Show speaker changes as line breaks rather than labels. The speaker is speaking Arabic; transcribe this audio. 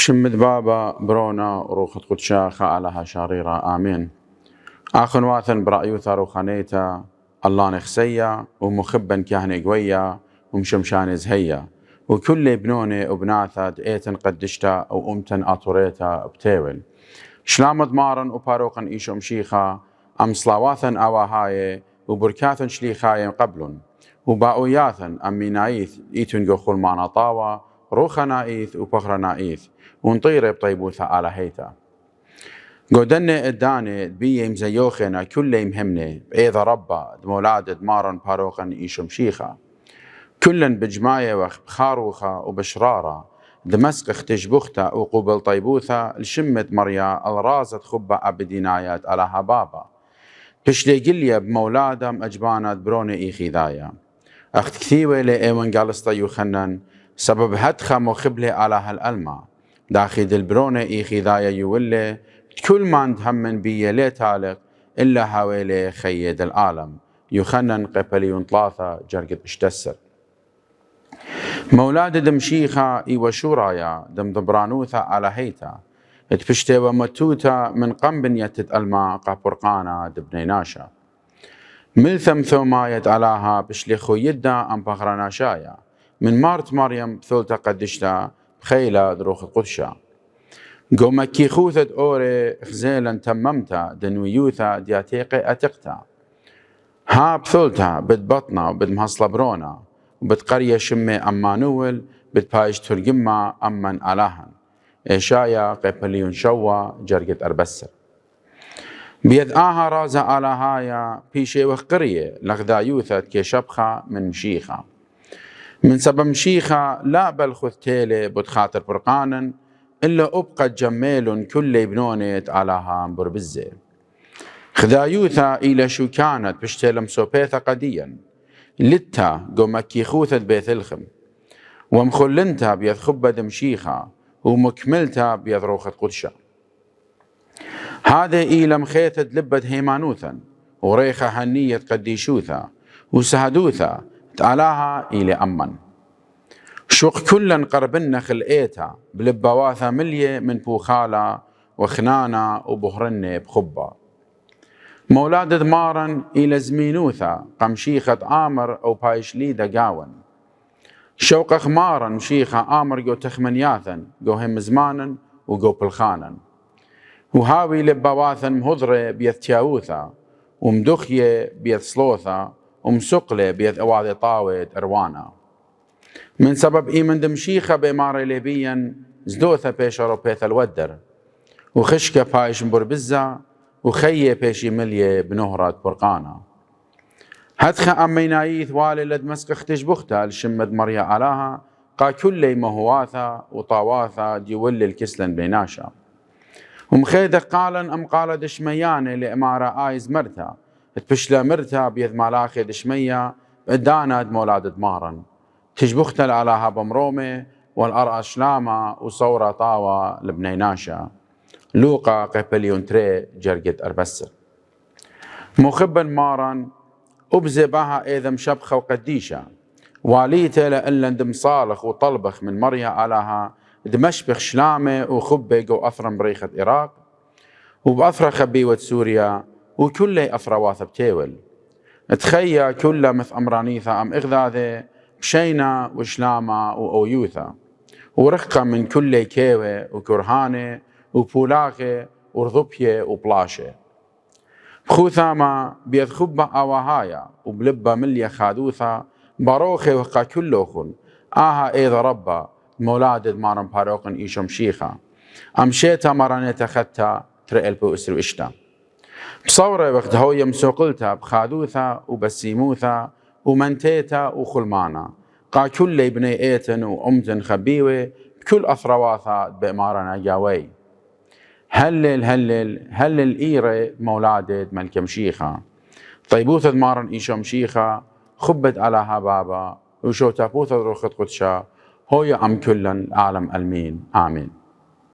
شمد بابا برونا روخة قدشا خالها شريرة آمين. آخن واثن برأيوثا روخانيتا الله نخسيا ومخبا كهني قويا ومشمشان زهيا وكل بنوني وبناثا ايتن قدشتا او امتن اطوريتا بتاول شلامد مارن وباروقن ايشو مشيخا ام صلاواثن اواهاي وبركاثن شليخاي قبلن وباوياثن ام مينايث ايتن قخول معنا طاوة روخنايث وبخرنايث ونطير بطيبوثا على هيتا قودني اداني بي مزيوخنا كل يمهمني باذا ربا مولاد مارن باروقن ايشو مشيخا كلن بجماية وبخاروخة وبشرارة دمسق اختجبوختا وقبل طيبوثا لشمت مريا الرازت خبة أبدينايات على هبابا بشلي قليا بمولادم أجبانات بروني إيخي ذايا أخت كثيوة لأيوان قالستا يوخنن سبب هدخة مخبلي على هالألمة داخل البروني إيخي ذايا يولي كل ما ندهمن بيه لي تالق إلا هاويلي خيد العالم يوخنن قبلي ونطلاثة جرقت اشتسر مولاد دمشيخا ايوا شورايا دم ضبرانوثا على هيتا اتفشتي ومتوتا من قنبن يتت الماء قابرقانا دبنيناشا ملثم ثومايت علاها بشليخو يدا ام بغراناشايا من مارت مريم ثلتا قدشتا بخيلة دروخ قدشا قومكي خوثت اوري خزيلا تممتا دنويوثا دياتيقي اتقتا ها بثلتا بدبطنا وبدمهصلا برونا وبتقرية شمي أمانول بتبايش ترجمة أمن ألاهن إيشايا قبليون شوا جرقت أربسر بيد آها رازا ألاهايا بيشي وقرية لغدا يوثت كشبخة من مشيخة من سبب مشيخة لا بل خذتيلي بتخاطر برقانا إلا أبقى جميل كل بنونت ألاها بربزة خدا يوثا إلى شو كانت بشتلم سوبيثا قديا لتا قومكي خوثت بيت الخم ومخلنتا بيذ خبة دمشيخة ومكملتا بيذ روخة قدشة هذا إيلا مخيثت لبت هيمانوثا وريخة هنية قديشوثا وسهدوثا تعلاها إلى أمن شوق كلا قربنا خلقيتا بلبواثا ملية من بوخالة وخنانة وبهرنة بخبة مولاد دمارن إلى زمينوثا قمشيخة آمر أو بايشلي دقاون شوق خمارا مشيخة آمر جو تخمنياثا جو هم زمانا وجو بالخانا وهاوي لبواثا مهضرة بيث تياوثا ومدخية بيث صلوثا ومسقلة بيث أواذي طاوة أروانا من سبب إيمن دمشيخة بإمارة ليبيا زدوثا بيشارو بيث الودر وخشكة بايش مبربزة وخيه بيشي مليه بنهرة برقانا هدخة أمينايث والي لدمسك اختش بختا لشمد مريا علاها قا كل مهواثا وطاواثا ديولي الكسلن بيناشا ومخيدة قالا أم قال دشمياني لإمارة آيز مرتا تبشلا مرتا بيذ مالاخي دشمية بدانت مولاد دمارن تشبختا لعلاها بمرومي والأرأى شلامة وصورة طاوة لبنيناشا لوقا قبليون تري جرقت أربسر مخبا مارا أبزي بها إذا مشبخة وقديشة واليته لأن دم صالخ وطلبخ من مريا علىها دمشبخ شلامة وخبق وأثرا بريخة إراق وبأثرا خبيوة سوريا وكل أثرا واثب تيول تخيا كل مث أمرانيثا أم إغذاذي بشينا وشلامة وأويوثا ورقة من كل كيوة وكرهانة وبولاغة ورضبية وبلاشة بخوثاما بيذ خبة أواهايا وبلبة مليا خادوثا باروخي وقا كلوخن آها إذا ربا مولاد مارن باروخن إيشو مشيخة أمشيتا مرانيتا خدتا ترقل بو إسرو إشتا بصورة وقت هوية مسوقلتا بخادوثا وبسيموثا ومنتيتا وخلمانا قا كل ابني إيتن وأمتن خبيوة بكل أثرواثا بإمارنا جاوي هلل إيرة مولادة ملكة مشيخة طيبوثة مارن إيشو مشيخة خبت على بابا وشو تابوثة روخة قدشة هو أم كلن عالم ألمين آمين.